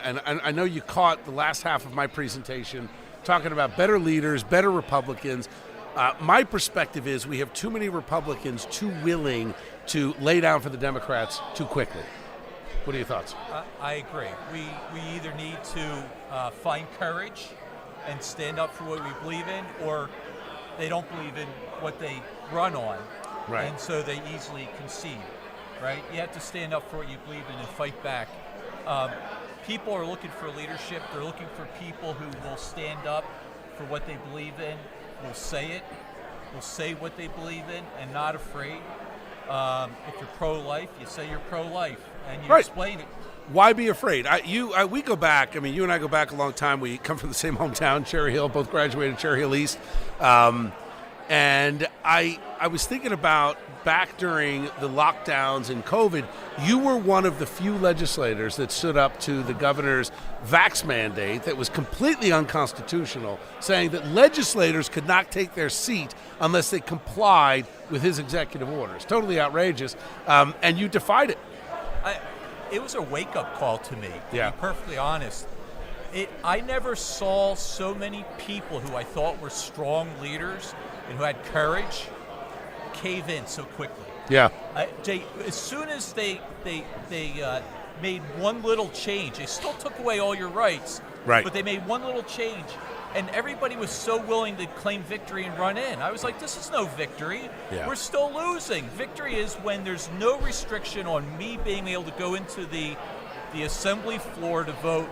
and I know you caught the last half of my presentation talking about better leaders, better Republicans. My perspective is we have too many Republicans too willing to lay down for the Democrats too quickly. What are your thoughts? I agree. We either need to find courage and stand up for what we believe in, or they don't believe in what they run on, right? And so they easily concede, right? You have to stand up for what you believe in and fight back. People are looking for leadership. They're looking for people who will stand up for what they believe in, will say it, will say what they believe in, and not afraid. If you're pro-life, you say you're pro-life, and you explain it. Why be afraid? We go back. I mean, you and I go back a long time. We come from the same hometown, Cherry Hill. Both graduated Cherry Hill East. And I was thinking about back during the lockdowns and COVID, you were one of the few legislators that stood up to the governor's vax mandate that was completely unconstitutional, saying that legislators could not take their seat unless they complied with his executive orders. Totally outrageous. And you defied it. It was a wake-up call to me, to be perfectly honest. I never saw so many people who I thought were strong leaders and who had courage cave in so quickly. Yeah. Jay, as soon as they made one little change, they still took away all your rights, right? But they made one little change, and everybody was so willing to claim victory and run in. I was like, this is no victory. Yeah. We're still losing. Victory is when there's no restriction on me being able to go into the assembly floor to vote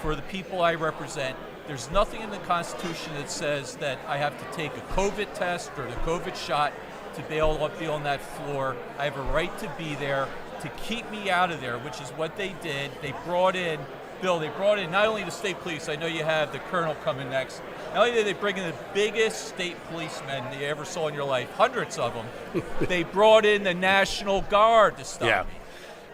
for the people I represent. There's nothing in the Constitution that says that I have to take a COVID test or the COVID shot to be able to be on that floor. I have a right to be there, to keep me out of there, which is what they did. They brought in, Bill, not only the state police, I know you have the colonel coming next, not only did they bring in the biggest state policemen you ever saw in your life, hundreds of them, they brought in the National Guard to stop me.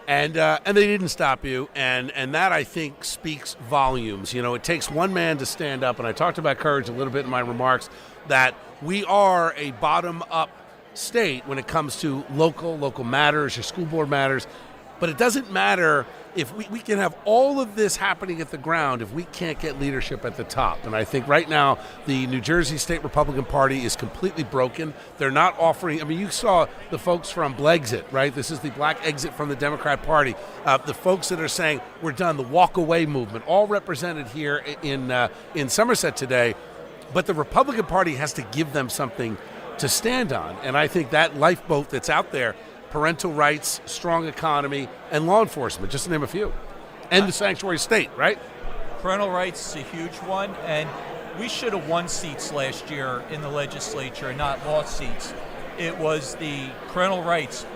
And they didn't stop you, and that, I think, speaks volumes. You know, it takes one man to stand up, and I talked about courage a little bit in my remarks, that we are a bottom-up state when it comes to local matters, your school board matters, but it doesn't matter if we can have all of this happening at the ground if we can't get leadership at the top. And I think right now the New Jersey State Republican Party is completely broken. They're not offering, I mean, you saw the folks from Blexit, right? This is the black exit from the Democrat Party. The folks that are saying we're done, the walk away movement, all represented here in Somerset today. But the Republican Party has to give them something to stand on. And I think that lifeboat that's out there, parental rights, strong economy, and law enforcement, just to name a few. And the sanctuary state, right? Parental rights is a huge one, and we should have won seats last year in the legislature and not lost seats. It was the parental rights.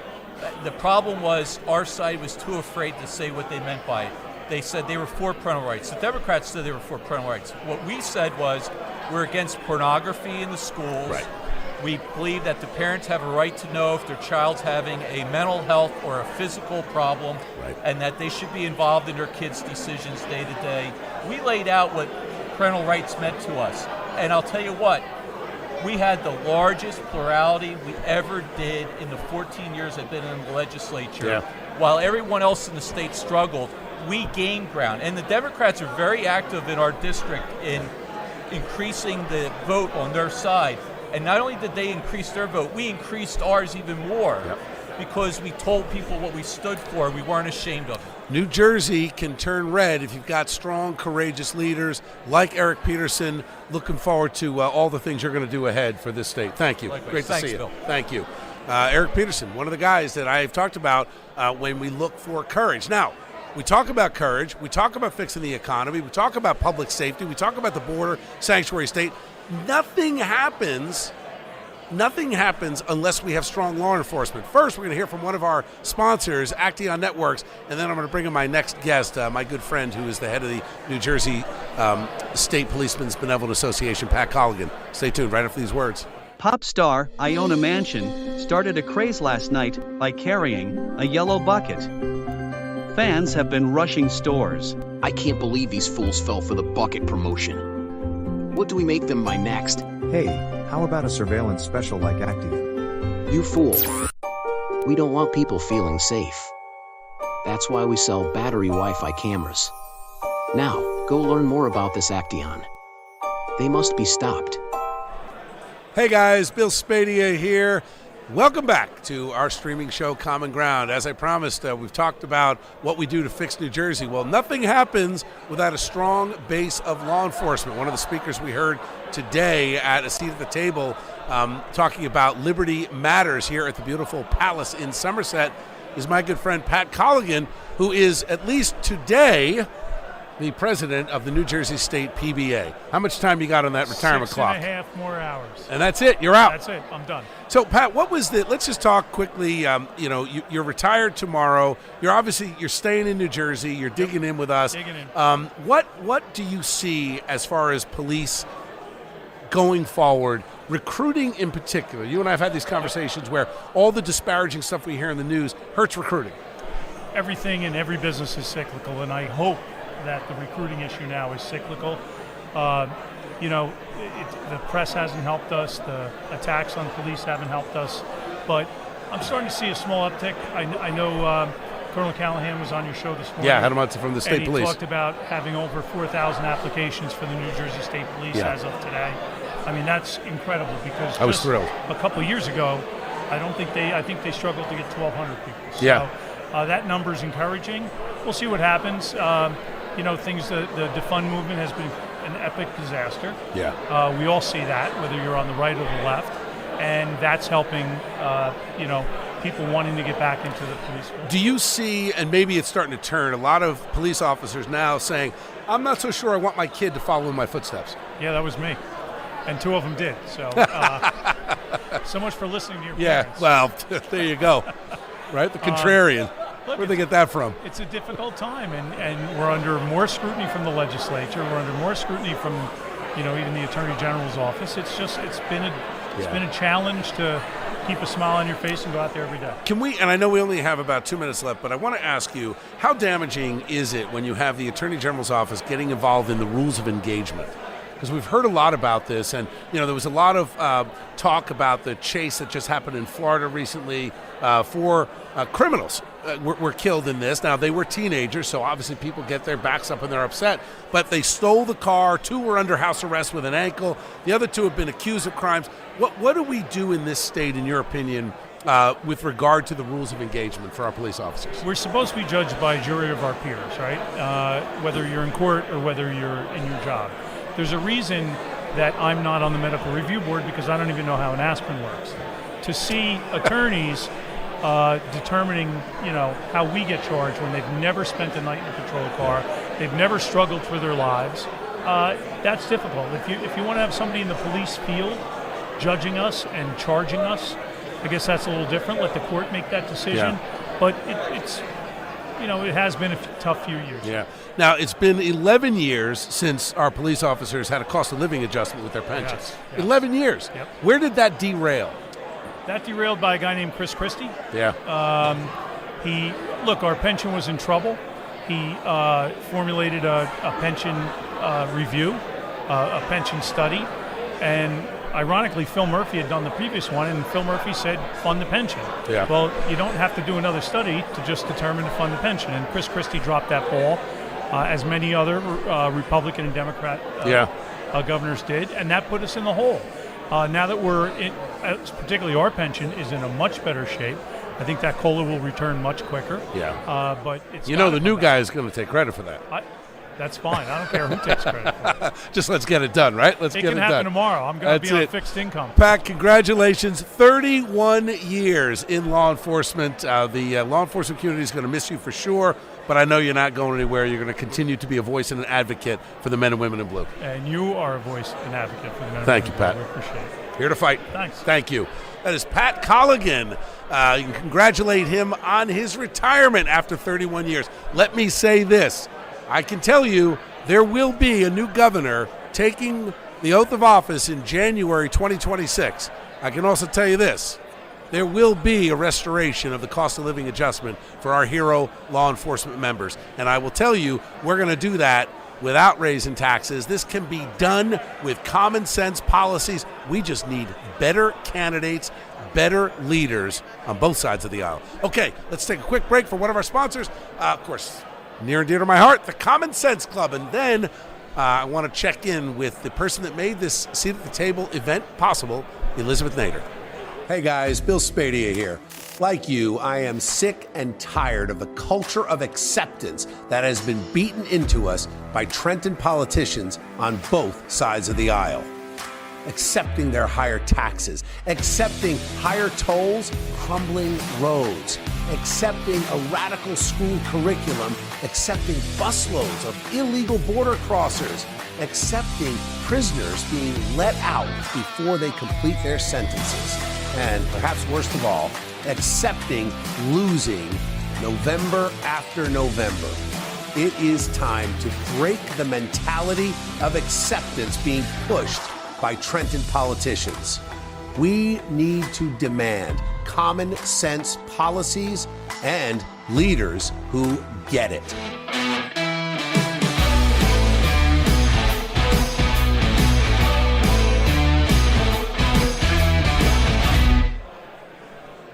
The problem was our side was too afraid to say what they meant by it. They said they were for parental rights. The Democrats said they were for parental rights. What we said was we're against pornography in the schools. Right. We believe that the parents have a right to know if their child's having a mental health or a physical problem, right, and that they should be involved in their kids' decisions day to day. We laid out what parental rights meant to us. And I'll tell you what, we had the largest plurality we ever did in the 14 years I've been in the legislature. Yeah. While everyone else in the state struggled, we gained ground. And the Democrats are very active in our district in increasing the vote on their side. And not only did they increase their vote, we increased ours even more. Yep. Because we told people what we stood for. We weren't ashamed of it. New Jersey can turn red if you've got strong, courageous leaders like Eric Peterson. Looking forward to all the things you're going to do ahead for this state. Thank you. Likewise. Great to Thanks, see you. Bill. Thank you. Eric Peterson, one of the guys that I've talked about when we look for courage. Now, we talk about courage. We talk about fixing the economy. We talk about public safety. We talk about the border, sanctuary state. Nothing happens unless we have strong law enforcement. First, we're going to hear from one of our sponsors, Acteon Networks, and then I'm going to bring in my next guest, my good friend who is the head of the New Jersey State Policemen's Benevolent Association, Pat Colligan. Stay tuned right after these words. Pop star Iona Mansion started a craze last night by carrying a yellow bucket. Fans have been rushing stores. I can't believe these fools fell for the bucket promotion. What do we make them by next? Hey, how about a surveillance special like Acteon? You fool. We don't want people feeling safe. That's why we sell battery Wi-Fi cameras. Now, go learn more about this Acteon. They must be stopped. Hey guys, Bill Spadea here. Welcome back to our streaming show, Common Ground. As I promised, we've talked about what we do to fix New Jersey. Well, nothing happens without a strong base of law enforcement. One of the speakers we heard today at a seat at the table talking about Liberty Matters here at the beautiful Palace in Somerset is my good friend Pat Colligan, who is, at least today, the president of the New Jersey State PBA. How much time you got on that retirement clock? 6.5 more hours. And that's it. You're out. That's it. I'm done. So, Pat, what was the? Let's just talk quickly. You're retired tomorrow. You're staying in New Jersey. You're digging in with us. Digging in. What do you see as far as police going forward? Recruiting in particular. You and I have had these conversations where all the disparaging stuff we hear in the news hurts recruiting. Everything in every business is cyclical, and I hope that the recruiting issue now is cyclical. The press hasn't helped us. The attacks on police haven't helped us. But I'm starting to see a small uptick. I know Colonel Callahan was on your show this morning. Yeah, I had him on from the state police. And he talked about having over 4,000 applications for the New Jersey State Police as of today. I mean, that's incredible because I was thrilled. A couple of years ago, I think they struggled to get 1,200 people. So, that number's encouraging. We'll see what happens. The defund movement has been an epic disaster. Yeah. We all see that, whether you're on the right or the left, and that's helping, people wanting to get back into the police force. Do you see, and maybe it's starting to turn, a lot of police officers now saying, I'm not so sure I want my kid to follow in my footsteps? Yeah, that was me. And 2 of them did. So, so much for listening to your parents. Yeah, well, there you go. Right? The contrarian. Where'd they get that from? It's a difficult time, and we're under more scrutiny from the legislature. We're under more scrutiny from, even the Attorney General's office. It's been a challenge to keep a smile on your face and go out there every day. Can we, and I know we only have about 2 minutes left, but I want to ask you, how damaging is it when you have the Attorney General's office getting involved in the rules of engagement? Because we've heard a lot about this, and there was a lot of talk about the chase that just happened in Florida recently. 4 criminals were killed in this. Now, they were teenagers, so obviously people get their backs up and they're upset. But they stole the car. 2 were under house arrest with an ankle. The other 2 have been accused of crimes. What do we do in this state, in your opinion, with regard to the rules of engagement for our police officers? We're supposed to be judged by a jury of our peers, right? Whether you're in court or whether you're in your job. There's a reason that I'm not on the medical review board because I don't even know how an aspirin works. To see attorneys determining, how we get charged when they've never spent a night in a patrol car, they've never struggled for their lives, that's difficult. If you want to have somebody in the police field judging us and charging us, I guess that's a little different. Let the court make that decision. Yeah. But it's it has been a tough few years. Yeah. Now, it's been 11 years since our police officers had a cost of living adjustment with their pensions. Yes. 11 years. Yep. Where did that derail? That derailed by a guy named Chris Christie. Yeah. Our pension was in trouble. He formulated a pension review, a pension study, and ironically, Phil Murphy had done the previous one, and Phil Murphy said, fund the pension. Yeah. Well, you don't have to do another study to just determine to fund the pension, and Chris Christie dropped that ball, as many other Republican and Democrat governors did, and that put us in the hole. Now that particularly our pension is in a much better shape, I think that COLA will return much quicker. Yeah. But it's the new guy is going to take credit for that. That's fine. I don't care who takes credit for it. Just let's get it done, right? It can happen tomorrow. I'm going to be on fixed income. Pat, congratulations. 31 years in law enforcement. The law enforcement community is going to miss you for sure, but I know you're not going anywhere. You're going to continue to be a voice and an advocate for the men and women in blue. And you are a voice and advocate for the men and women in blue. Thank you, Pat. We appreciate it. Here to fight. Thanks. Thank you. That is Pat Colligan. You can congratulate him on his retirement after 31 years. Let me say this. I can tell you there will be a new governor taking the oath of office in January 2026. I can also tell you this. There will be a restoration of the cost of living adjustment for our hero law enforcement members. And I will tell you, we're going to do that without raising taxes. This can be done with common sense policies. We just need better candidates, better leaders on both sides of the aisle. Okay, let's take a quick break for one of our sponsors. Of course, near and dear to my heart, the Common Sense Club. And then I want to check in with the person that made this Seat at the Table event possible, Elizabeth Nader. Hey guys, Bill Spadea here. Like you, I am sick and tired of the culture of acceptance that has been beaten into us by Trenton politicians on both sides of the aisle. Accepting their higher taxes, accepting higher tolls, crumbling roads, accepting a radical school curriculum, accepting busloads of illegal border crossers, accepting prisoners being let out before they complete their sentences, and perhaps worst of all, accepting losing November after November. It is time to break the mentality of acceptance being pushed by Trenton politicians. We need to demand common sense policies and leaders who get it.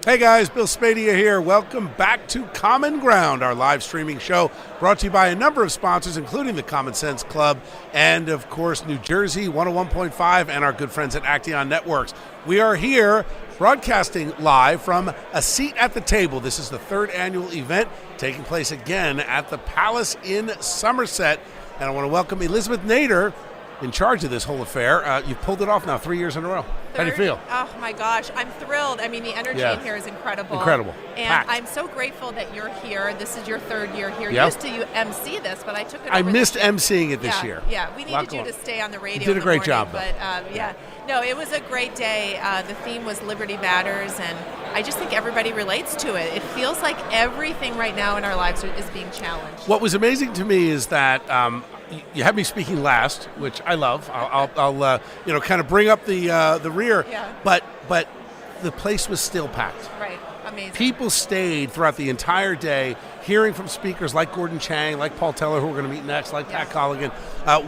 Hey guys, Bill Spadea here. Welcome back to Common Ground, our live streaming show brought to you by a number of sponsors, including the Common Sense Club and, of course, New Jersey 101.5 and our good friends at Action Networks. We are here broadcasting live from a seat at the table. This is the third annual event taking place again at the Palace in Somerset. And I want to welcome Elizabeth Nader, in charge of this whole affair. You've pulled it off now 3 years in a row. How do you feel? Oh my gosh, I'm thrilled. I mean, the energy in here is incredible. Incredible. And Packed. I'm so grateful that you're here. This is your third year here. Yep. Used to you MC this, but I took it over I missed this year. emceeing it this year. Yeah, we needed you to stay on the radio. You did a great job, though. But yeah, no, it was a great day. The theme was Liberty Matters, and I just think everybody relates to it. It feels like everything right now in our lives is being challenged. What was amazing to me is that you had me speaking last, which I love. I'll kind of bring up the rear. Yeah. But the place was still packed. Right. Amazing. People stayed throughout the entire day, hearing from speakers like Gordon Chang, like Paul Teller, who we're going to meet next, like Pat Colligan.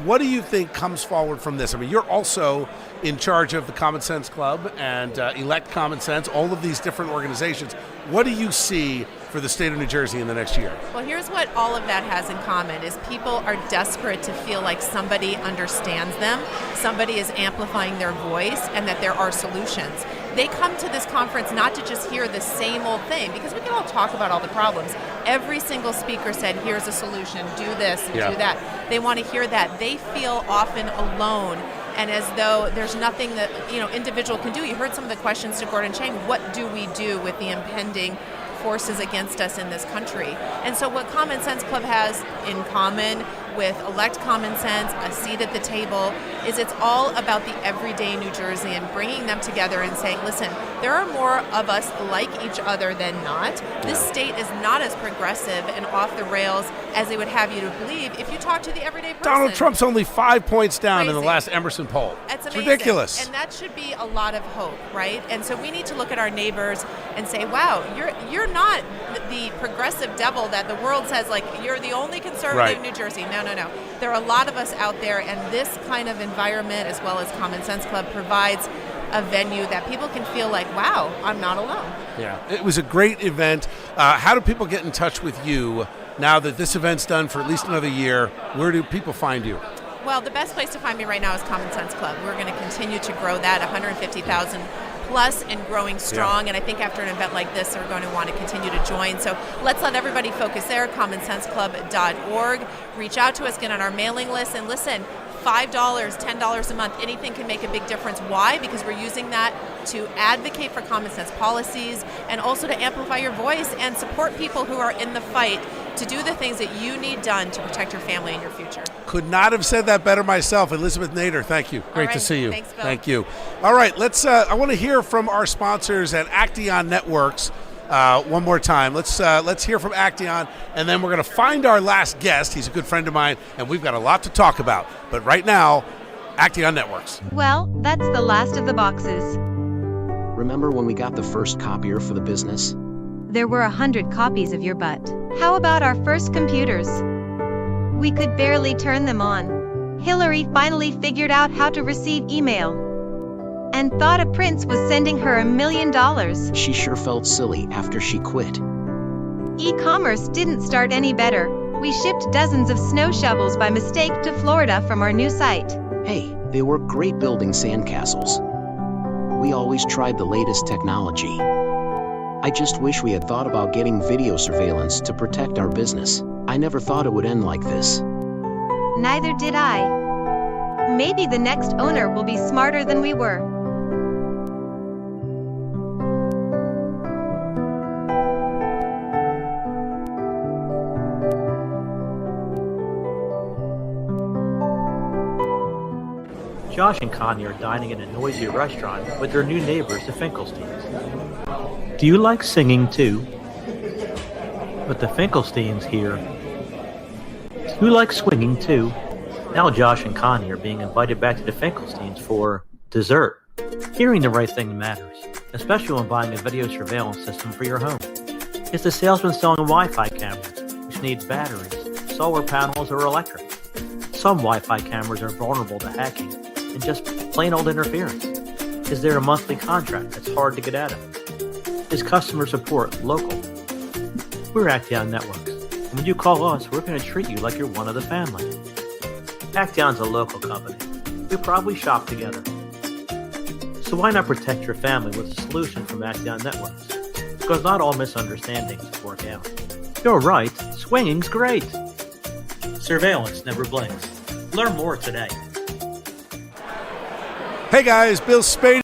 What do you think comes forward from this? I mean, you're also in charge of the Common Sense Club and Elect Common Sense, all of these different organizations. What do you see for the state of New Jersey in the next year? Well, here's what all of that has in common is people are desperate to feel like somebody understands them, somebody is amplifying their voice, and that there are solutions. They come to this conference not to just hear the same old thing, because we can all talk about all the problems. Every single speaker said, here's a solution, do this and do that. They want to hear that. They feel often alone and as though there's nothing that individual can do. You heard some of the questions to Gordon Chang. What do we do with the impending forces against us in this country? And so what Common Sense Club has in common with Elect Common Sense, a seat at the table, is it's all about the everyday New Jerseyan, bringing them together and saying, listen, there are more of us like each other than not. This state is not as progressive and off the rails as they would have you to believe if you talk to the everyday person. Donald Trump's only 5 points down in the Crazy. last Emerson poll. That's It's amazing. ridiculous. And that should be a lot of hope, right? And so we need to look at our neighbors and say, wow, you're not the progressive devil that the world says, like, you're the only conservative in New Jersey. No. There are a lot of us out there, and this kind of environment, as well as Common Sense Club, provides a venue that people can feel like, wow, I'm not alone. Yeah, it was a great event. How do people get in touch with you now that this event's done for at least another year? Where do people find you? Well, the best place to find me right now is Common Sense Club. We're going to continue to grow that, 150,000 plus and growing strong. And I think after an event like this, they're going to want to continue to join. So let's let everybody focus there, commonsenseclub.org. Reach out to us, get on our mailing list, and listen, $5, $10 a month, anything can make a big difference. Why? Because we're using that to advocate for common sense policies and also to amplify your voice and support people who are in the fight to do the things that you need done to protect your family and your future. Could not have said that better myself. Elizabeth Nader, thank you. Great to see you. Thanks, Bill. Thank you. All right, let's. I want to hear from our sponsors at Action Networks one more time. Let's hear from Action, and then we're going to find our last guest. He's a good friend of mine, and we've got a lot to talk about. But right now, Action Networks. Well, that's the last of the boxes. Remember when we got the first copier for the business? There were 100 copies of your butt. How about our first computers? We could barely turn them on. Hillary finally figured out how to receive email and thought a prince was sending her $1 million. She sure felt silly after she quit. E-commerce didn't start any better. We shipped dozens of snow shovels by mistake to Florida from our new site. Hey, they work great building sandcastles. We always tried the latest technology. I just wish we had thought about getting video surveillance to protect our business. I never thought it would end like this. Neither did I. Maybe the next owner will be smarter than we were. Josh and Connie are dining in a noisy restaurant with their new neighbors, the Finkelsteins. Do you like singing too? With the Finkelsteins here. Do you like swinging too? Now Josh and Connie are being invited back to the Finkelsteins for dessert. Hearing the right thing matters, especially when buying a video surveillance system for your home. Is the salesman selling Wi-Fi cameras, which need batteries, solar panels, or electric? Some Wi-Fi cameras are vulnerable to hacking and just plain old interference. Is there a monthly contract that's hard to get out of? Is customer support local? We're Acteon Networks, and when you call us, we're going to treat you like you're one of the family. Acteon's a local company. We probably shop together. So why not protect your family with a solution from Acteon Networks? Because not all misunderstandings work out. You're right, swinging's great. Surveillance never blinks. Learn more today. Hey guys, Bill Spadea.